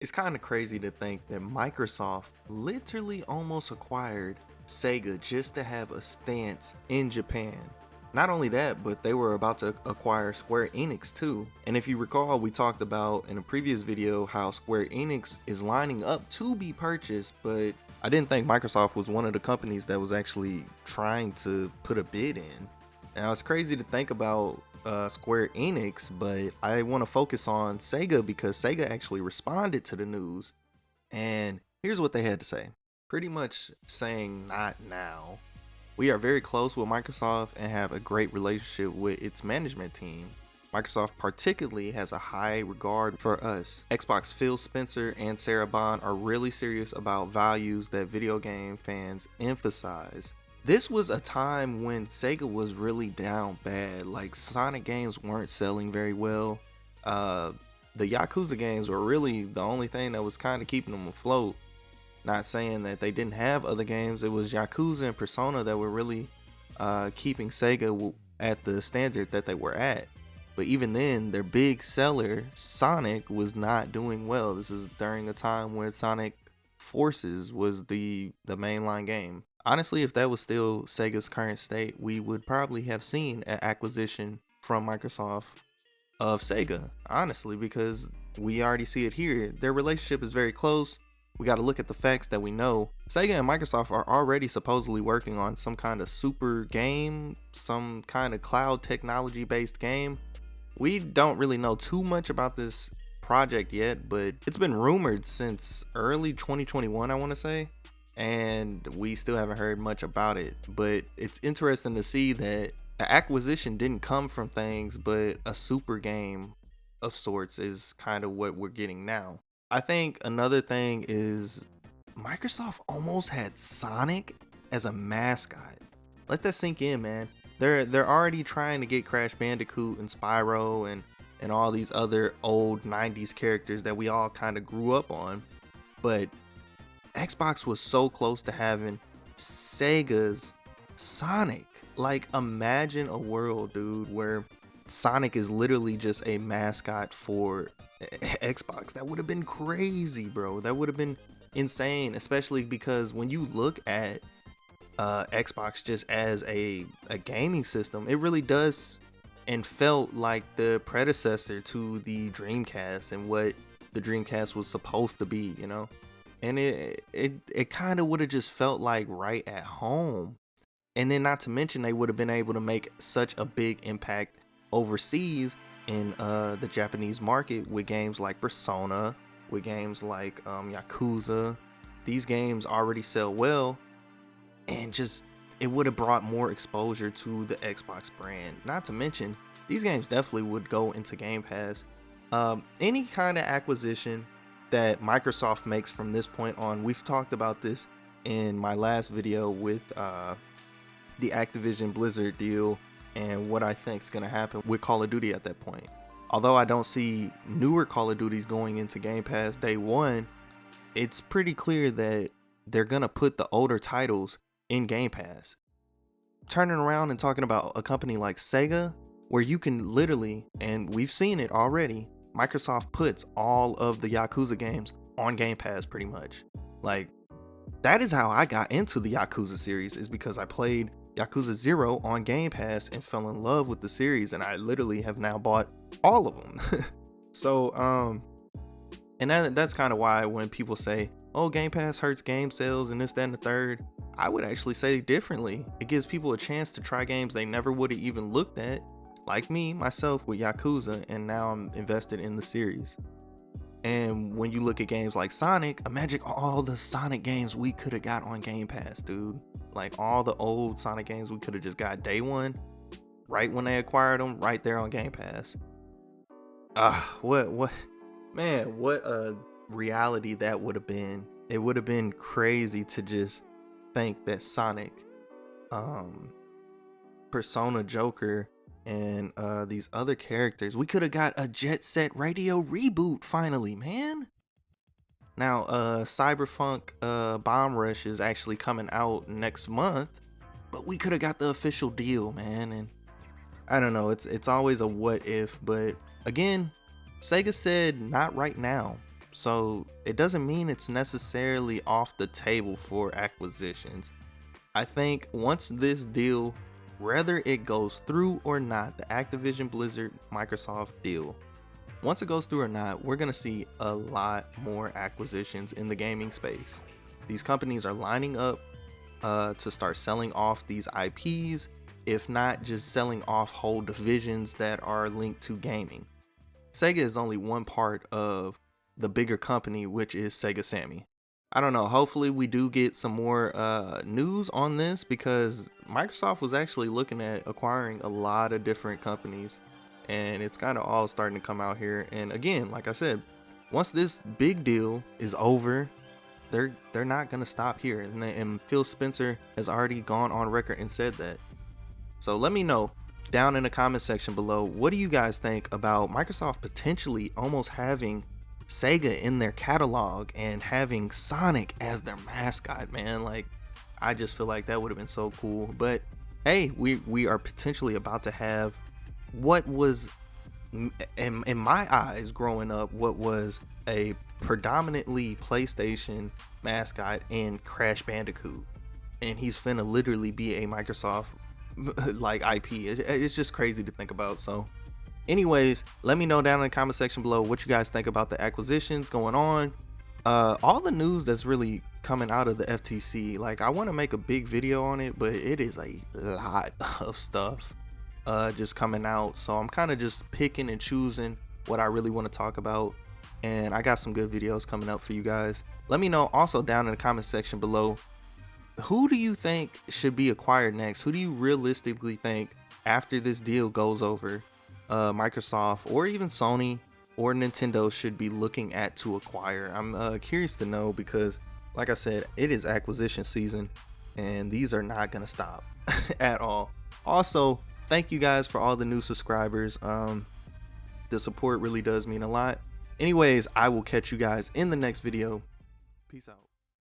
It's kind of crazy to think that Microsoft literally almost acquired SEGA just to have a stance in Japan. Not only that, but they were about to acquire Square Enix too. And if you recall, we talked about in a previous video how Square Enix is lining up to be purchased, but I didn't think Microsoft was one of the companies that was actually trying to put a bid in. Now it's crazy to think about Square Enix, but I want to focus on Sega because Sega actually responded to the news, and here's what they had to say. Pretty much saying, not now. We are very close with Microsoft and have a great relationship with its management team. Microsoft particularly has a high regard for us. Xbox Phil Spencer and Sarah Bond are really serious about values that video game fans emphasize. This was a time when Sega was really down bad. Like, Sonic games weren't selling very well. The Yakuza games were really the only thing that was kind of keeping them afloat. Not saying that they didn't have other games. It was Yakuza and Persona that were really keeping Sega at the standard that they were at. But even then, their big seller, Sonic, was not doing well. This is during a time where Sonic Forces was the mainline game. Honestly, if that was still Sega's current state, we would probably have seen an acquisition from Microsoft of Sega, honestly, because we already see it here. Their relationship is very close. We got to look at the facts that we know. Sega and Microsoft are already supposedly working on some kind of super game, some kind of cloud technology based game. We don't really know too much about this project yet, but it's been rumored since early 2021, I want to say. And we still haven't heard much about it, but it's interesting to see that the acquisition didn't come from things, but a super game of sorts is kind of what we're getting now. I think another thing is Microsoft almost had Sonic as a mascot. Let that sink in, man. They're already trying to get Crash Bandicoot and Spyro and all these other old 90s characters that we all kind of grew up on, but Xbox was so close to having Sega's Sonic. Like, imagine a world, dude, where Sonic is literally just a mascot for Xbox. That would have been crazy, bro. That would have been insane, especially because when you look at Xbox just as a gaming system, it really does and felt like the predecessor to the Dreamcast and what the Dreamcast was supposed to be, you know? And it kind of would have just felt like right at home. And then not to mention they would have been able to make such a big impact overseas in the Japanese market with games like Persona, with games like Yakuza. These games already sell well, and just it would have brought more exposure to the Xbox brand. Not to mention these games definitely would go into Game Pass. Any kind of acquisition that Microsoft makes from this point on, we've talked about this in my last video with the Activision Blizzard deal and what I think is going to happen with Call of Duty at that point. Although I don't see newer Call of Duties going into Game Pass day one, it's pretty clear that they're going to put the older titles in Game Pass. Turning around and talking about a company like Sega, where you can literally, and we've seen it already, Microsoft puts all of the Yakuza games on Game Pass pretty much. Like, that is how I got into the Yakuza series, is because I played Yakuza 0 on Game Pass and fell in love with the series, and I literally have now bought all of them. So, and that's kind of why when people say, oh, Game Pass hurts game sales and this, that, and the third, I would actually say differently. It gives people a chance to try games they never would have even looked at, like me, myself, with Yakuza, and now I'm invested in the series. And when you look at games like Sonic, imagine all the Sonic games we could have got on Game Pass, dude. Like, all the old Sonic games we could have just got day one, right when they acquired them, right there on Game Pass. What a reality that would have been. It would have been crazy to just think that Sonic, Persona, Joker, and these other characters, we could have got a Jet Set Radio reboot finally, man. Now, Cyberpunk Bomb Rush is actually coming out next month, but we could have got the official deal, man. And I don't know, it's always a what if, but again, Sega said not right now. so it doesn't mean it's necessarily off the table for acquisitions. I think once this deal, whether it goes through or not, the Activision Blizzard Microsoft deal, once it goes through or not, we're gonna see a lot more acquisitions in the gaming space. These companies are lining up to start selling off these IPs, if not just selling off whole divisions that are linked to gaming. SEGA is only one part of the bigger company, which is Sega Sammy. I don't know, hopefully we do get some more news on this, because Microsoft was actually looking at acquiring a lot of different companies, and it's kind of all starting to come out here. And again, like I said, once this big deal is over, they're not gonna stop here, and Phil Spencer has already gone on record and said that. So let me know down in the comment section below, what do you guys think about Microsoft potentially almost having SEGA in their catalog and having Sonic as their mascot, man? Like, I just feel like that would have been so cool. But hey, we are potentially about to have what was, in my eyes growing up, what was a predominantly PlayStation mascot in Crash Bandicoot, and he's finna literally be a Microsoft like IP. It's just crazy to think about. So anyways, let me know down in the comment section below what you guys think about the acquisitions going on, all the news that's really coming out of the FTC. Like, I want to make a big video on it, but it is a lot of stuff just coming out, so I'm kind of just picking and choosing what I really want to talk about, and I got some good videos coming up for you guys. Let me know also down in the comment section below, who do you think should be acquired next? Who do you realistically think, after this deal goes over, Microsoft or even Sony or Nintendo should be looking at to acquire? I'm curious to know, because like I said, it is acquisition season and these are not gonna stop at all. Also, thank you guys for all the new subscribers. The support really does mean a lot. Anyways, I will catch you guys in the next video. Peace out.